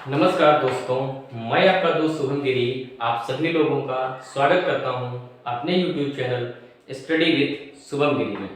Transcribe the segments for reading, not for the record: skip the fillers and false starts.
नमस्कार दोस्तों, मैं आपका दोस्त शुभम गिरी आप सभी लोगों का स्वागत करता हूं अपने YouTube channel study with Shubham Giri में।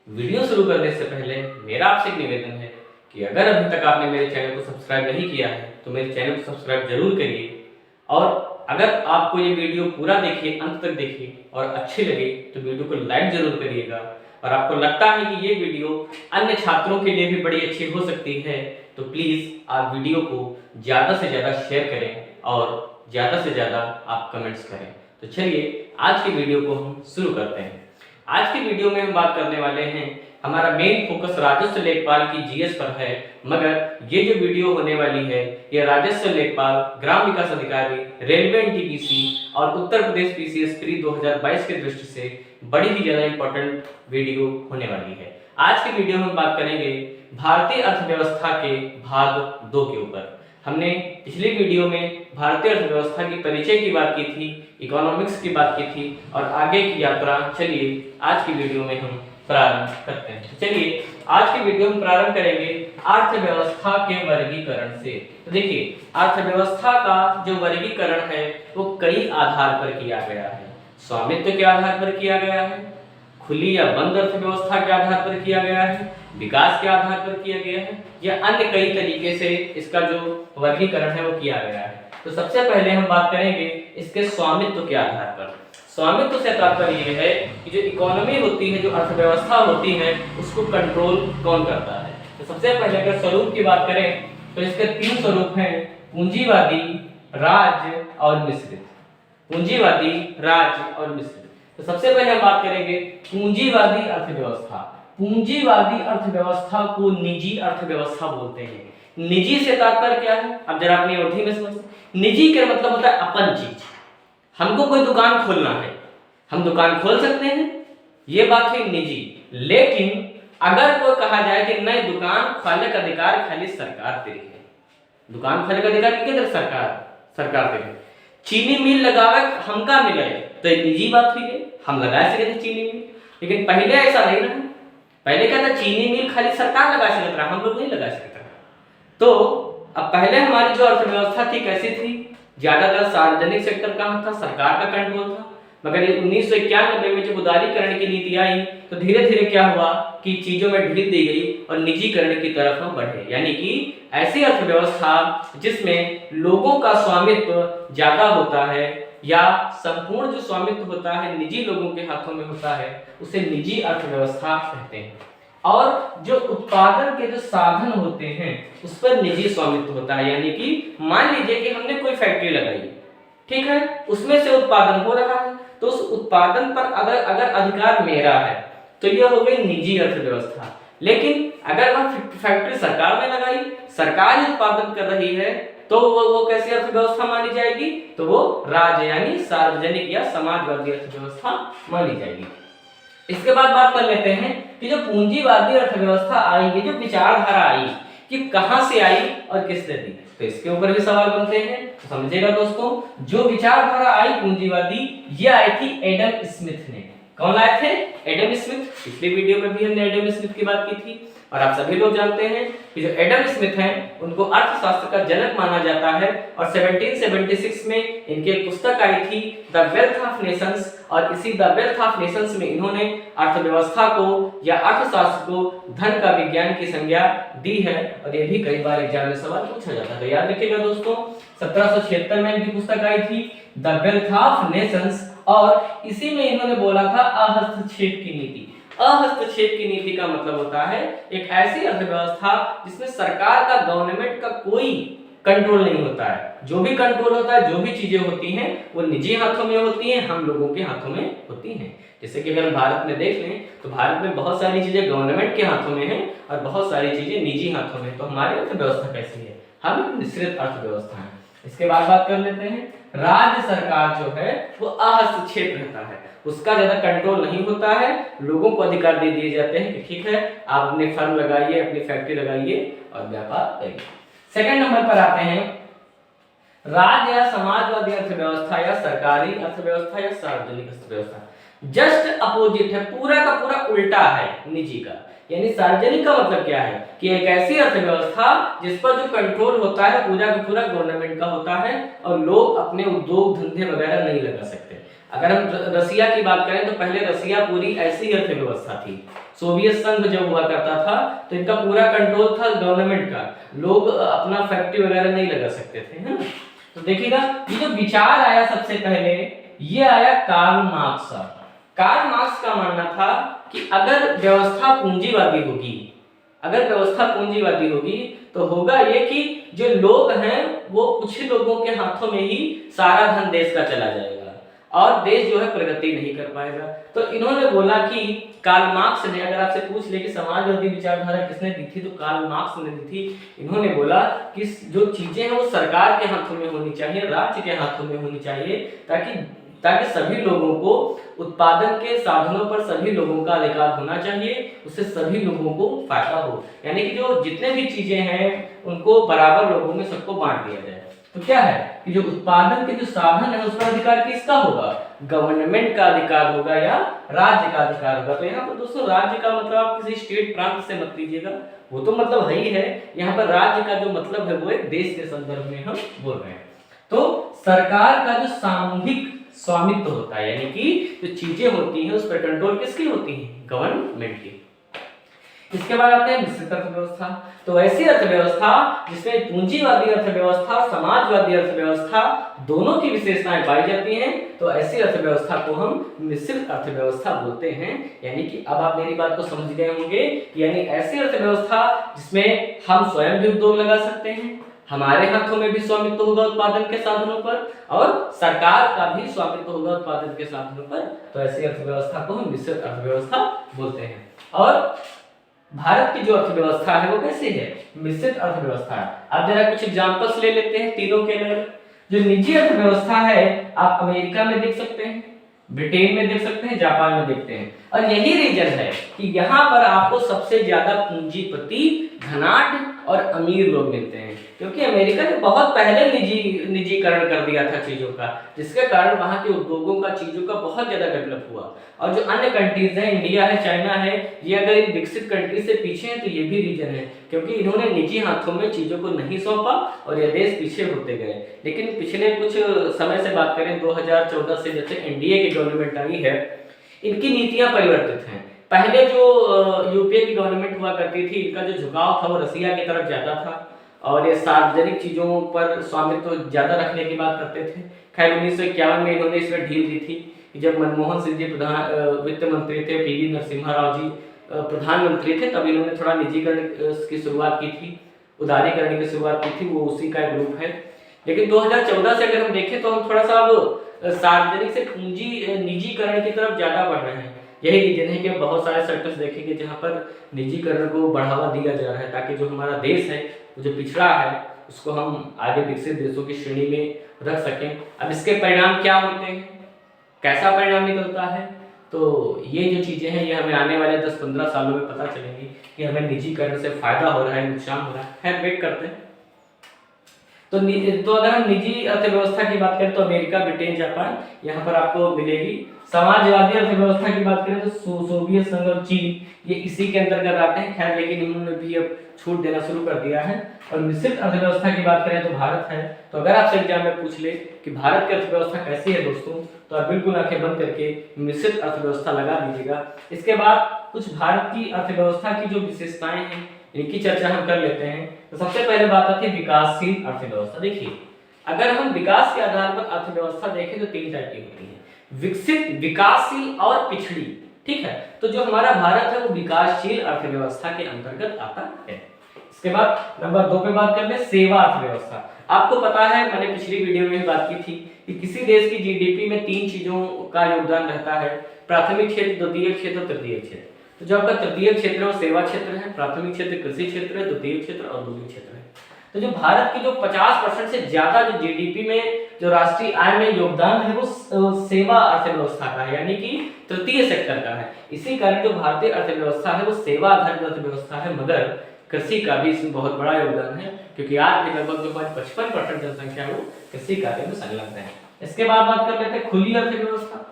वीडियो शुरू करने से पहले मेरा आपसे एक निवेदन है कि अगर अभी तक आपने मेरे चैनल को सब्सक्राइब नहीं किया है तो मेरे चैनल को सब्सक्राइब जरूर करिए, और अगर आपको ये वीडियो पूरा देखिए, अंत तक देखिए और अच्छी लगे तो वीडियो को लाइक जरूर करिएगा। और आपको लगता है कि ये वीडियो अन्य छात्रों के लिए भी बड़ी अच्छी हो सकती है तो प्लीज़ आप वीडियो को ज़्यादा से ज़्यादा शेयर करें और ज़्यादा से ज़्यादा आप कमेंट्स करें। तो चलिए आज की वीडियो को हम शुरू करते हैं। आज की वीडियो में हम बात करने वाले हैं, हमारा मेन फोकस राजस्व लेखपाल की जीएस पर है, मगर ये जो वीडियो होने वाली है ये राजस्व लेखपाल, ग्राम विकास अधिकारी, रेलवे एनटीपीसी और उत्तर प्रदेश पीसीएस प्री 2022 की दृष्टि से बड़ी ही ज़्यादा इंपॉर्टेंट वीडियो होने वाली है। आज की वीडियो में हम बात करेंगे भारतीय अर्थव्यवस्था के भाग 2 के ऊपर। हमने पिछली वीडियो में भारतीय अर्थव्यवस्था की परिचय की बात की थी, इकोनॉमिक्स की बात की थी और आगे की यात्रा चलिए आज की वीडियो में हम प्रारंभ करते हैं। चलिए आज की वीडियो हम प्रारंभ करेंगे अर्थव्यवस्था के वर्गीकरण से। तो देखिए अर्थव्यवस्था का जो वर्गीकरण है वो कई आधार पर किया गया है। स्वामित्व के आधार पर किया गया है, खुली या बंद अर्थव्यवस्था के आधार पर किया गया है, विकास के आधार पर किया गया है, या अन्य कई तरीके से इसका जो वर्गीकरण है वो किया गया है। तो सबसे पहले हम बात करेंगे इसके स्वामित्व के आधार पर। स्वामित्व से तात्पर्य यह है कि जो इकोनॉमी होती है, जो अर्थव्यवस्था होती है, उसको कंट्रोल कौन करता है। तो सबसे पहले अगर स्वरूप की बात करें तो इसके 3 स्वरूप हैं, पूंजीवादी, राज्य और मिश्रित। पूंजीवादी, राज्य और मिश्रित। तो सबसे पहले हम बात करेंगे पूंजीवादी अर्थव्यवस्था। पूंजीवादी अर्थव्यवस्था को निजी अर्थव्यवस्था बोलते हैं। निजी से तात्पर्य क्या है, अब जरा अपनी अवधि में समझते। निजी का मतलब होता है अपन चीज। हमको कोई दुकान खोलना है, हम दुकान खोल सकते हैं, ये बात है निजी। लेकिन अगर कोई कहा जाए कि नहीं, दुकान खोलने का अधिकार खाली सरकार तेरी है, दुकान खोलने का अधिकार किधर, सरकार तेरी है। चीनी मिल लगावे हमका मिले तो एक निजी बात हुई है, हम लगा सकते थे चीनी मिल। लेकिन पहले ऐसा नहीं रहा। पहले क्या था, चीनी मिल खाली सरकार लगा सकता रहा, हम लोग नहीं लगा सकते। तो अब पहले हमारी जो अर्थव्यवस्था थी कैसी थी, ज्यादातर सार्वजनिक सेक्टर कहाँ था, सरकार का कंट्रोल था। मगर 1991 में जब उदारीकरण की नीति आई तो धीरे धीरे क्या हुआ कि चीजों में ढील दी गई और निजीकरण की तरफ हम बढ़े। यानी कि ऐसी अर्थव्यवस्था जिसमें लोगों का स्वामित्व ज्यादा होता है या संपूर्ण जो स्वामित्व होता है निजी लोगों के हाथों में होता है, उसे निजी अर्थव्यवस्था कहते हैं। और जो उत्पादन के जो साधन होते हैं उस पर निजी स्वामित्व होता है। यानी कि मान लीजिए कि हमने कोई फैक्ट्री लगाई, ठीक है, उसमें से उत्पादन हो रहा है, तो उस उत्पादन पर अगर अधिकार मेरा है तो यह हो गई निजी अर्थव्यवस्था। लेकिन अगर वह फैक्ट्री सरकार ने लगाई, सरकार ही उत्पादन कर रही है, तो वो कैसी अर्थव्यवस्था मानी जाएगी, तो वो राज्य यानी सार्वजनिक या समाजवादी अर्थव्यवस्था मानी जाएगी। इसके बाद बात कर लेते हैं कि जो पूंजीवादी अर्थव्यवस्था आई, ये जो विचारधारा आई, कि कहां से आई और किसने दी, तो इसके ऊपर भी सवाल बनते हैं। तो समझिएगा दोस्तों, जो विचारधारा आई पूंजीवादी, ये आई थी एडम स्मिथ ने। कौन लाए थे, एडम स्मिथ। पिछली वीडियो में भी हमने एडम स्मिथ की बात की थी और आप सभी लोग जानते हैं कि जो एडम स्मिथ हैं उनको अर्थशास्त्र का जनक माना जाता है। और 1776 में इनकी एक पुस्तक आई थी द वेल्थ ऑफ नेशंस, और इसी द वेल्थ ऑफ नेशंस में इन्होंने अर्थव्यवस्था को या अर्थशास्त्र को धन का विज्ञान की संज्ञा दी है। और ये भी कई बार एग्जाम में सवाल पूछा जाता है, तो याद रखिएगा दोस्तों। 1776 में इनकी पुस्तक आई थी द वेल्थ ऑफ नेशंस, और इसी में इन्होंने बोला था अहस्तक्षेप की नीति। अहस्तक्षेप की नीति का मतलब होता है एक ऐसी अर्थव्यवस्था जिसमें सरकार का, गवर्नमेंट का कोई कंट्रोल नहीं होता है। जो भी कंट्रोल होता है, जो भी चीजें होती हैं वो निजी हाथों में होती हैं, हम लोगों के हाथों में होती हैं। जैसे कि अगर हम भारत में देख लें तो भारत में बहुत सारी चीजें गवर्नमेंट के हाथों में हैं और बहुत सारी चीजें निजी हाथों में। तो हमारी अर्थव्यवस्था कैसी है, हम मिश्रित अर्थव्यवस्था है। इसके बाद बात कर लेते हैं, राज्य सरकार जो है वो अहस्तक्षेप रहता है, उसका ज्यादा कंट्रोल नहीं होता है, लोगों को अधिकार दे दिए जाते हैं कि ठीक है आप अपने फर्म लगाइए, अपनी फैक्ट्री लगाइए और व्यापार करिए। सेकंड नंबर पर आते हैं राज्य या समाजवादी अर्थव्यवस्था या सरकारी अर्थव्यवस्था या सार्वजनिक अर्थव्यवस्था। जस्ट अपोजिट है, पूरा का पूरा उल्टा है निजी का। यानी सार्वजनिक का मतलब क्या है कि एक ऐसी अर्थव्यवस्था जिस पर जो कंट्रोल होता है पूरा का पूरा गवर्नमेंट का होता है और लोग अपने उद्योग धंधे वगैरह नहीं लगा सकते। अगर हम रसिया की बात करें तो पहले रसिया पूरी ऐसी अर्थव्यवस्था थी। सोवियत संघ जब हुआ करता था तो इनका पूरा कंट्रोल था गवर्नमेंट का, लोग अपना फैक्ट्री वगैरह नहीं लगा सकते थे, है ना। तो देखिएगा ये जो विचार आया सबसे पहले ये आया कार्ल मार्क्स का। कार्ल मार्क्स का मानना था कि अगर व्यवस्था पूंजीवादी होगी, अगर व्यवस्था पूंजीवादी होगी तो होगा ये कि जो लोग हैं वो कुछ ही लोगों के हाथों में ही सारा धन देश का चला जाएगा और देश जो है प्रगति नहीं कर पाएगा। तो इन्होंने बोला कि कार्ल मार्क्स ने, अगर आपसे पूछ ले कि समाजवादी विचारधारा किसने दी थी तो कार्ल मार्क्स ने दी थी। इन्होंने बोला कि जो चीजें हैं वो सरकार के हाथों में होनी चाहिए, राज्य के हाथों में होनी चाहिए, ताकि सभी लोगों को उत्पादन के साधनों पर सभी लोगों का अधिकार होना चाहिए, उससे सभी लोगों को फायदा हो। यानी कि जो जितने भी चीजें हैं उनको बराबर लोगों में सबको बांट दिया जाए। तो क्या है कि जो उत्पादन के जो साधन है उस पर अधिकार किसका होगा, गवर्नमेंट का अधिकार होगा या राज्य का अधिकार होगा। तो यहाँ पर दोस्तों राज्य का मतलब आप किसी स्टेट प्रांत से मत लीजिएगा, वो तो मतलब है ही है। यहाँ पर राज्य का जो मतलब है वो एक देश के संदर्भ में हम बोल रहे हैं। तो सरकार का जो सामूहिक स्वामित्व होता है, यानी कि जो चीजें होती हैं उस पर कंट्रोल किसकी होती है, गवर्नमेंट की। इसके बाद आते हैं मिश्रित अर्थव्यवस्था। तो ऐसी अर्थव्यवस्था जिसमें पूंजीवादी अर्थव्यवस्था और समाजवादी अर्थव्यवस्था दोनों की विशेषताएं पाई जाती हैं, तो ऐसी अर्थव्यवस्था को हम मिश्रित अर्थव्यवस्था बोलते हैं। यानी कि अब आप मेरी बात को समझ गए होंगे, यानी ऐसी अर्थव्यवस्था जिसमें हम स्वयं भी उद्योग लगा सकते हैं, हमारे हाथों में भी स्वामित्व होगा उत्पादन के साधनों पर और सरकार का भी स्वामित्व होगा उत्पादन के साधनों पर, तो ऐसी अर्थव्यवस्था को हम मिश्रित अर्थव्यवस्था बोलते हैं। और भारत की जो अर्थव्यवस्था है वो कैसी है, मिश्रित अर्थव्यवस्था है। अब जरा कुछ एग्जांपल्स ले लेते हैं तीनों के अलग। जो निजी अर्थव्यवस्था है आप अमेरिका में देख सकते हैं, ब्रिटेन में देख सकते हैं, जापान में देखते हैं, और यही रीजन है कि यहाँ पर आपको सबसे ज्यादा पूंजीपति, धनाढ्य और अमीर लोग मिलते हैं, क्योंकि अमेरिका ने बहुत पहले निजीकरण कर दिया था चीजों का, जिसके कारण वहाँ के उद्योगों का, चीजों का बहुत ज्यादा डेवलप हुआ। और जो अन्य कंट्रीज हैं, इंडिया है, चाइना है, ये अगर इन विकसित कंट्रीज से पीछे हैं तो ये भी रीजन है, क्योंकि इन्होंने निजी हाथों में चीजों को नहीं सौंपा और ये देश पीछे होते गए। लेकिन पिछले कुछ समय से बात करें, 2014 से जैसे एनडीए की गवर्नमेंट आई है, इनकी नीतियां परिवर्तित हैं। पहले जो यूपीए की गवर्नमेंट हुआ करती थी, इनका जो झुकाव था वो रसिया की तरफ ज्यादा था और ये सार्वजनिक चीजों पर स्वामित्व ज्यादा रखने की बात करते थे। खैर 1951 में इन्होंने इसमें ढील दी थी, जब मनमोहन सिंह जी वित्त मंत्री थे, पीवी नरसिम्हा राव जी प्रधानमंत्री थे, तब इन्होंने थोड़ा निजीकरण की शुरुआत की थी, उदारीकरण की शुरुआत की थी, वो उसी का एक रूप है। लेकिन 2014 से अगर हम देखें तो हम थोड़ा सा अब सार्वजनिक से पूंजी निजीकरण की तरफ ज्यादा बढ़ रहे हैं। यही रीजन है कि बहुत सारे सेक्टर्स देखेंगे जहाँ पर निजीकरण को बढ़ावा दिया जा रहा है, ताकि जो हमारा देश है वो जो पिछड़ा है उसको हम आगे विकसित देशों की श्रेणी में रख सकें। अब इसके परिणाम क्या होते हैं, कैसा परिणाम निकलता है, तो ये जो चीजें हैं ये हमें आने वाले 10-15 सालों में पता चलेंगी कि हमें निजीकरण से फायदा हो रहा है, नुकसान हो रहा है। खैर वेट करते हैं। तो अगर हम निजी अर्थव्यवस्था की बात करें तो अमेरिका, ब्रिटेन, जापान यहाँ पर आपको मिलेगी। समाजवादी अर्थव्यवस्था की बात करें तो सोवियत संघ और चीन, ये इसी के अंतर्गत आते हैं। खैर लेकिन इन्होंने भी अब छूट देना शुरू कर दिया है। और मिश्रित अर्थव्यवस्था की बात करें तो भारत है। तो अगर आपसे एग्जाम में पूछ ले कि भारत की अर्थव्यवस्था कैसी है दोस्तों, तो आप बिल्कुल आंखें बंद करके मिश्रित अर्थव्यवस्था लगा दीजिएगा। इसके बाद कुछ भारत की अर्थव्यवस्था की जो विशेषताएं हैं इनकी चर्चा हम कर लेते हैं। तो सबसे पहले बात आती है विकासशील अर्थव्यवस्था। देखिए अगर हम विकास के आधार पर अर्थव्यवस्था देखें तो 3 टाइप की होती है, विकसित, विकासशील और पिछड़ी। ठीक है, तो जो हमारा भारत है वो विकासशील अर्थव्यवस्था के अंतर्गत आता है। इसके बाद नंबर 2 पे बात कर ले, सेवा अर्थव्यवस्था। आपको पता है, मैंने पिछली वीडियो में भी बात की थी कि किसी देश की जीडीपी में 3 चीजों का योगदान रहता है, प्राथमिक क्षेत्र, द्वितीय क्षेत्र और तृतीय क्षेत्र। तो जो आपका तृतीय क्षेत्र है वो सेवा क्षेत्र है, प्राथमिक क्षेत्र कृषि क्षेत्र है, द्वितीय क्षेत्र औद्योगिक क्षेत्र है। तो जो भारत की जो 50% से ज्यादा जो जीडीपी में जो राष्ट्रीय आय में योगदान है वो सेवा अर्थव्यवस्था का है, यानी कि तृतीय सेक्टर का है। इसी कारण जो भारतीय अर्थव्यवस्था है वो सेवा आधारित अर्थव्यवस्था है, मगर कृषि का भी इसमें बहुत बड़ा योगदान है, क्योंकि आज भी लगभग जो 55% जनसंख्या वो कृषि कार्य में संलग्न है। इसके बाद बात कर लेते हैं खुली अर्थव्यवस्था।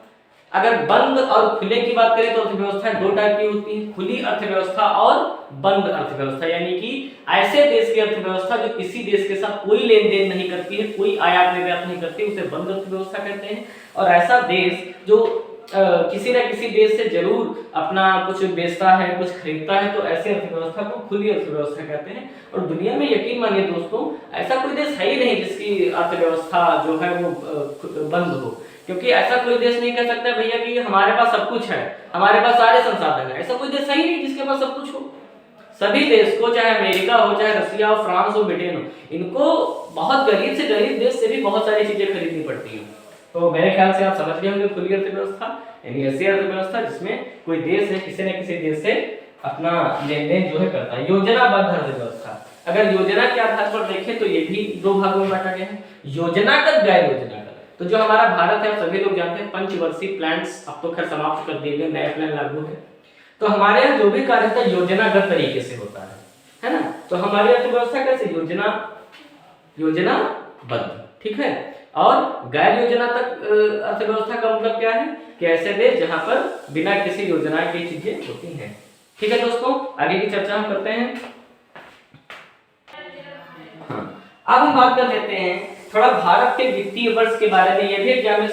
अगर बंद और खुले की बात करें तो अर्थव्यवस्था दो टाइप की होती है, खुली अर्थव्यवस्था और बंद अर्थव्यवस्था। यानी कि ऐसे देश की अर्थव्यवस्था जो किसी देश के साथ कोई लेन देन नहीं करती है, कोई आयात निर्यात नहीं करती, उसे बंद अर्थव्यवस्था कहते हैं। और ऐसा देश जो किसी न किसी देश से जरूर अपना कुछ बेचता है, कुछ खरीदता है, तो ऐसी अर्थव्यवस्था को खुली अर्थव्यवस्था कहते हैं। और दुनिया में यकीन मानिए दोस्तों, ऐसा कोई देश है ही नहीं जिसकी अर्थव्यवस्था जो है वो बंद हो, क्योंकि ऐसा कोई देश नहीं कह सकता भैया कि हमारे पास सब कुछ है, हमारे पास सारे संसाधन है। ऐसा कोई देश है ही नहीं जिसके पास सब कुछ हो। सभी देश को, चाहे अमेरिका हो, चाहे रसिया हो, फ्रांस हो, ब्रिटेन हो, इनको बहुत गरीब से गरीब देश से भी बहुत सारी चीजें खरीदनी पड़ती हैं। तो मेरे ख्याल से आप समझ गए होंगे खुली अर्थव्यवस्था यानी ऐसी अर्थव्यवस्था जिसमें कोई देश है किसी न किसी देश से अपना लेन देन जो है करता है। योजनाबद्ध अर्थव्यवस्था, अगर योजना के आधार पर देखें तो ये भी दो भागों में बांटा गया है, योजनागत, गैर योजनागत। तो जो हमारा भारत है, सभी लोग जानते हैं पंचवर्षीय प्लान्स अब तो खैर समाप्त कर दिए गए, नए प्लान लागू है। तो हमारे यहाँ जो भी कार्य होता है योजनागत तरीके से होता है ना। तो हमारी अर्थव्यवस्था कैसे, योजनाबद्ध, ठीक है। और गैर योजना तक अर्थव्यवस्था का मतलब क्या है कि ऐसे देश जहां पर बिना किसी योजना की चीजें होती हैं। ठीक है दोस्तों, आगे की चर्चा हम करते हैं। हाँ, अब हम बात कर लेते हैं थोड़ा भारत के वित्तीय वर्ष के बारे में। यह भी एग्जाम में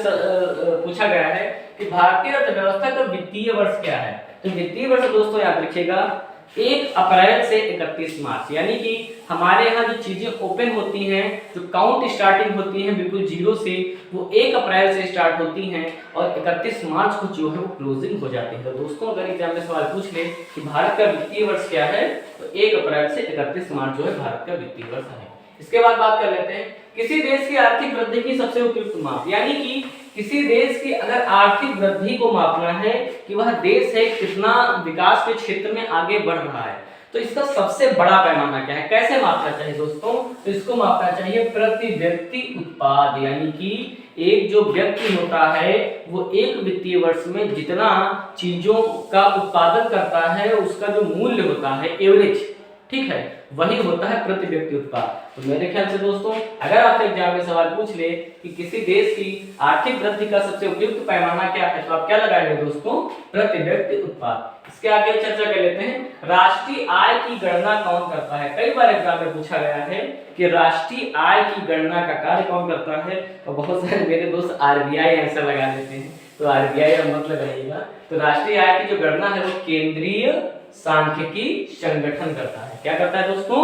पूछा गया है कि भारतीय अर्थव्यवस्था का वित्तीय वर्ष क्या है। तो वित्तीय वर्ष दोस्तों याद रखिएगा 1 अप्रैल से 31 मार्च, यानी कि हमारे यहाँ जो चीजें ओपन होती हैं, जो काउंट स्टार्टिंग होती है बिल्कुल जीरो से, वो 1 अप्रैल से स्टार्ट होती हैं और 31 मार्च को जो है वो क्लोजिंग हो जाती है। तो दोस्तों अगर एग्जाम में सवाल पूछ ले कि भारत का वित्तीय वर्ष क्या है, तो 1 अप्रैल से 31 मार्च जो है भारत का वित्तीय वर्ष है। इसके बाद बात कर लेते हैं किसी देश की आर्थिक वृद्धि की सबसे उपयुक्त माप, यानी कि किसी देश की अगर आर्थिक वृद्धि को मापना है कि वह देश है कितना विकास के क्षेत्र में आगे बढ़ रहा है, तो इसका सबसे बड़ा पैमाना क्या है, कैसे मापना चाहिए दोस्तों। तो इसको मापना चाहिए प्रति व्यक्ति उत्पाद, यानी कि एक जो व्यक्ति होता है वो एक वित्तीय वर्ष में जितना चीजों का उत्पादन करता है उसका जो मूल्य होता है एवरेज, ठीक है, वही होता है प्रति व्यक्ति उत्पाद। तो मेरे ख्याल से दोस्तों अगर आपसे एग्जाम में सवाल पूछ ले कि किसी देश की आर्थिक वृद्धि का सबसे उपयुक्त पैमाना क्या है, तो आप क्या लगाएंगे दोस्तों, प्रति व्यक्ति उत्पाद। इसके आगे चर्चा कर लेते हैं राष्ट्रीय आय की गणना कौन करता है। कई बार एग्जाम में पूछा गया है कि राष्ट्रीय आय की गणना का कार्य कौन करता है, और बहुत सारे मेरे दोस्त आरबीआई आंसर लगा देते हैं, तो आरबीआई का मत लगाइएगा। तो राष्ट्रीय आय की जो गणना है वो केंद्रीय सांख्यिकी संगठन करता है। क्या करता है दोस्तों,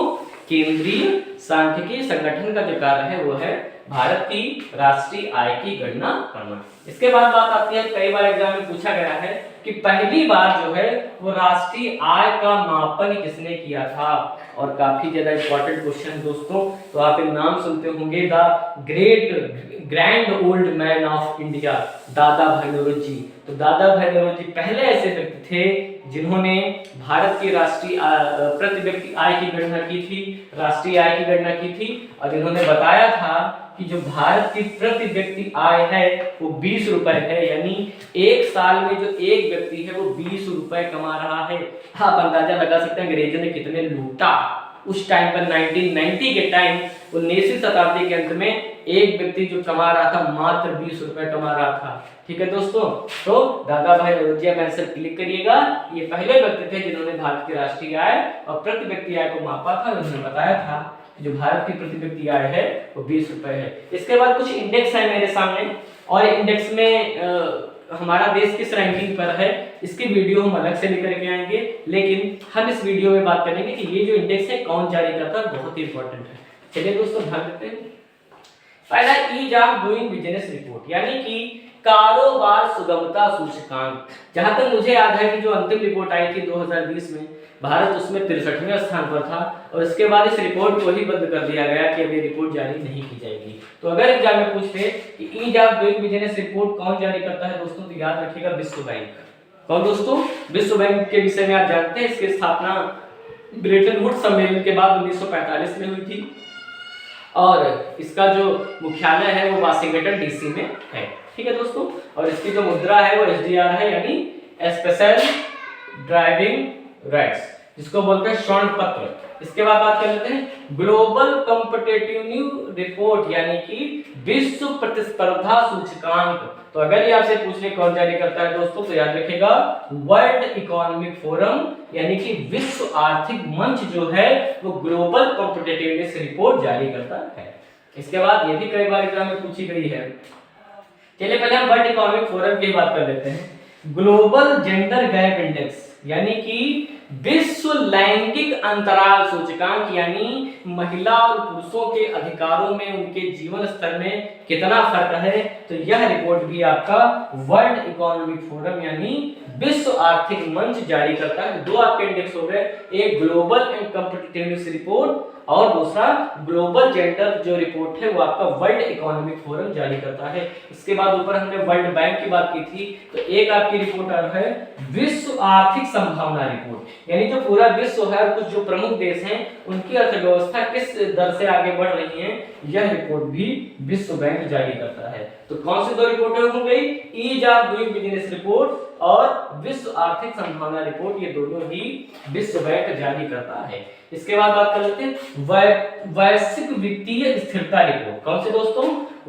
केंद्रीय सांख्यिकी संगठन का जो कार्य है वो है भारत की राष्ट्रीय आय की गणना करना। इसके बाद बात आती है, कई बार एग्जाम में पूछा गया है कि पहली बार जो है वो राष्ट्रीय आय का मापन किसने किया था, और काफी ज्यादा इंपॉर्टेंट क्वेश्चन दोस्तों। तो आप एक नाम सुनते होंगे, the grand old man of India, दादा भाई नौरोजी। तो दादा भाई नौरोजी पहले ऐसे व्यक्ति थे जिन्होंने भारत की राष्ट्रीय प्रति व्यक्ति आय की गणना की थी, राष्ट्रीय आय की गणना की थी, और इन्होंने बताया था कि जो भारत की प्रति व्यक्ति आय है वो 20 रुपए है, यानी एक साल में जो एक व्यक्ति है वो 20 रुपए कमा रहा है। आप अंदाजा लगा सकते हैं अंग्रेजों ने कितने लूटा उस टाइम पर। 1990 के टाइम 19वीं शताब्दी के अंत में एक व्यक्ति जो कमा रहा था मात्र 20 रुपए कमा रहा था। ठीक है दोस्तों, तो दादा भाई नौरोजी में आंसर क्लिक करिएगा। ये पहले व्यक्ति थे जिन्होंने भारत की राष्ट्रीय आय और प्रति व्यक्ति आय को मापा था। उन्होंने बताया था जो भारत की प्रति व्यक्ति आय है वो 20 रुपए है। इसके बाद कुछ इंडेक्स है मेरे सामने, और इंडेक्स में हमारा देश किस रैंकिंग पर है इसकी वीडियो हम अलग से लेकर के आएंगे, लेकिन हम इस वीडियो में बात करेंगे कि ये जो इंडेक्स है कौन जारी करता है, बहुत ही इंपॉर्टेंट है। चलिए दोस्तों ध्यान देते हैं। पहला ease of doing business report, यानी कि कारोबार सुगमता सूचकांक। जहां तक मुझे याद है कि जो अंतिम रिपोर्ट आई थी 2020 में, भारत उसमें 63वें स्थान पर था, और इसके बाद इस रिपोर्ट को ही बंद कर दिया गया कि अब ये रिपोर्ट जारी नहीं की जाएगी। तो अगर एग्जाम में पूछते कि ease of doing business report कौन जारी करता है दोस्तों, तो याद रखिएगा विश्व बैंक। कौन दोस्तों, विश्व बैंक के विषय में आप जानते हैं। इसकी स्थापना ब्रेटन वुड्स सम्मेलन के बाद 1945 में हुई थी, और इसका जो मुख्यालय है वो वाशिंगटन डीसी में है। ठीक है दोस्तों, और इसकी जो मुद्रा है वो SDR है, यानी स्पेशल ड्राइविंग राइट्स। जिसको बोलते हैं स्वर्ण पत्र। इसके बाद बात कर लेते हैं ग्लोबल कॉम्पिटिटिव रिपोर्ट यानी कि विश्व प्रतिस्पर्धा सूचकांक। तो अगर ये आपसे पूछने कौन जारी करता है दोस्तों, तो याद रखिएगा वर्ल्ड इकोनॉमिक फोरम यानी कि विश्व आर्थिक मंच जो है वो ग्लोबल कॉम्पिटिटिवनेस रिपोर्ट जारी करता है। इसके बाद ये भी कई बार एग्जाम में पूछी गई है। चलिए पहले हम वर्ल्ड इकोनॉमिक फोरम की बात कर लेते हैं। ग्लोबल जेंडर गैप इंडेक्स यानी कि विश्व लैंगिक अंतराल सूचकांक यानी महिला और पुरुषों के अधिकारों में उनके जीवन स्तर में कितना फर्क है, तो यह रिपोर्ट भी आपका वर्ल्ड इकोनॉमिक फोरम यानी विश्व आर्थिक मंच जारी करता है। दो आपके इंडेक्स हो गए, एक ग्लोबल एंड कॉम्पिटिटिवनेस रिपोर्ट और दूसरा ग्लोबल जेंडर जो रिपोर्ट है वो आपका वर्ल्ड इकोनॉमिक फोरम जारी करता है। इसके बाद ऊपर हमने वर्ल्ड बैंक की बात की थी, तो एक आपकी रिपोर्ट है विश्व आर्थिक संभावना रिपोर्ट यानी जो पूरा विश्व है, कुछ जो प्रमुख देश हैं उनकी अर्थव्यवस्था किस दर से आगे बढ़ रही है, यह रिपोर्ट भी विश्व बैंक जारी करता है। तो कौन सी दो रिपोर्टें हो गई, ease of doing business report और विश्व आर्थिक संभावना रिपोर्ट, ये दोनों ही विश्व बैंक जारी करता है। इसके बाद बात कर लेते हैं वैश्विक वित्तीय स्थिरता रिपोर्ट। कौन से दोस्तों,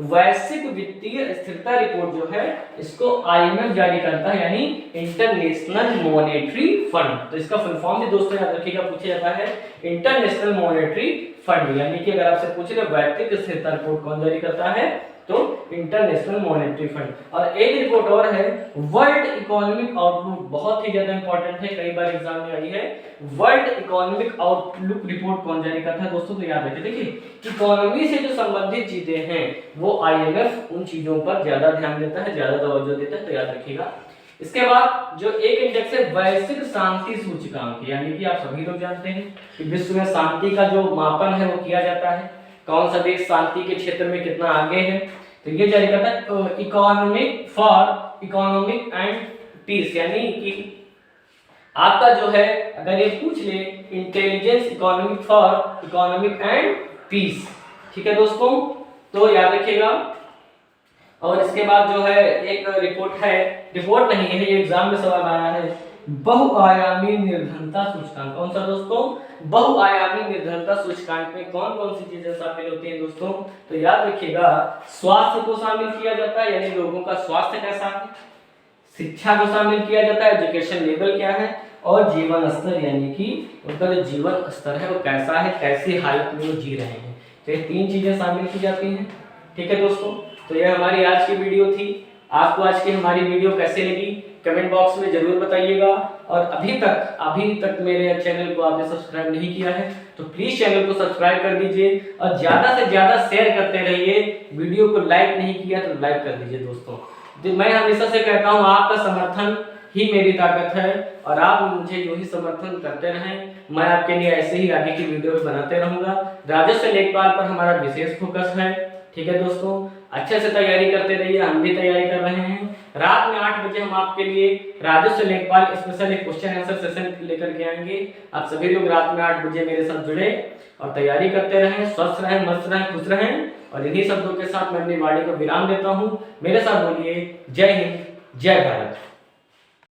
वैश्विक वित्तीय स्थिरता रिपोर्ट जो है इसको आईएमएफ जारी करता है यानी इंटरनेशनल मॉनेटरी फंड। तो इसका फुल फॉर्म भी दोस्तों याद रखिएगा, पूछा जाता है इंटरनेशनल मॉनेटरी फंड यानी कि अगर आपसे पूछ रहे वैश्विक स्थिरता रिपोर्ट कौन जारी करता है, तो इंटरनेशनल मॉनेटरी फंड। और एक रिपोर्ट और है वर्ल्ड इकोनॉमिक आउटलुक, बहुत ही ज्यादा इंपॉर्टेंट है, कई बार एग्जाम में आई है। वर्ल्ड इकोनॉमिक आउटलुक रिपोर्ट कौन जारी करता है दोस्तों, तो याद रखिए, देखिए इकोनॉमी से जो संबंधित चीजें हैं वो आईएमएफ उन चीजों पर ज्यादा ध्यान देता है, ज्यादा तवज्जो देता है, तो याद रखिएगा। इसके बाद जो एक इंडेक्स है वैश्विक शांति सूचकांक यानी कि आप सभी लोग जानते हैं कि विश्व में शांति का जो मापन है वो किया जाता है, कौन सा देश शांति के क्षेत्र में कितना आगे है, तो ये जारी करता है economic for economic and peace यानी कि आपका जो है अगर ये पूछ ले intelligence economic for economic and peace, ठीक है दोस्तों, तो याद रखिएगा। और इसके बाद जो है एक रिपोर्ट है, रिपोर्ट नहीं है, ये एग्जाम में सवाल आया है, बहुआयामी निर्धनता सूचकांक। कौन सा दोस्तों, बहुआयामी निर्धनता सूचकांक में कौन कौन सी चीजें शामिल होती हैं दोस्तों, तो याद रखिएगा स्वास्थ्य को शामिल किया जाता है यानी लोगों का स्वास्थ्य कैसा है, शिक्षा को शामिल किया जाता है, एजुकेशन लेवल क्या है, और जीवन स्तर यानी कि उनका जो जीवन स्तर है वो कैसा है, कैसी हालत में वो जी रहे हैं, तो ये तीन चीजें शामिल की जाती हैं। ठीक है दोस्तों, तो यह हमारी आज की वीडियो थी। आपको आज की हमारी वीडियो कैसे लगी कमेंट बॉक्स में जरूर बताइएगा। और अभी तक मेरे चैनल को आपने सब्सक्राइब नहीं किया है तो प्लीज चैनल को सब्सक्राइब कर दीजिए और ज्यादा से ज्यादा शेयर करते रहिए। वीडियो को लाइक नहीं किया तो लाइक कर दीजिए दोस्तों। मैं हमेशा से कहता हूँ आपका समर्थन ही मेरी ताकत है और आप मुझे यूं ही समर्थन करते रहें, मैं आपके लिए ऐसे ही आगे की वीडियो बनाते रहूंगा। राजस्व लेखपाल पर हमारा विशेष फोकस है। ठीक है दोस्तों, अच्छे से तैयारी करते रहिए, हम भी तैयारी कर रहे हैं। रात में 8 बजे हम आपके लिए राजस्व लेखपाल स्पेशल एक क्वेश्चन आंसर सेशन लेकर के आएंगे। आप सभी लोग रात में 8 बजे मेरे साथ जुड़े और तैयारी करते रहें, स्वस्थ रहें, मस्त रहें, खुश रहें। और इन्हीं शब्दों के साथ मैं अपनी वाणी को विराम देता हूँ। मेरे साथ बोलिए जय हिंद, जय भारत।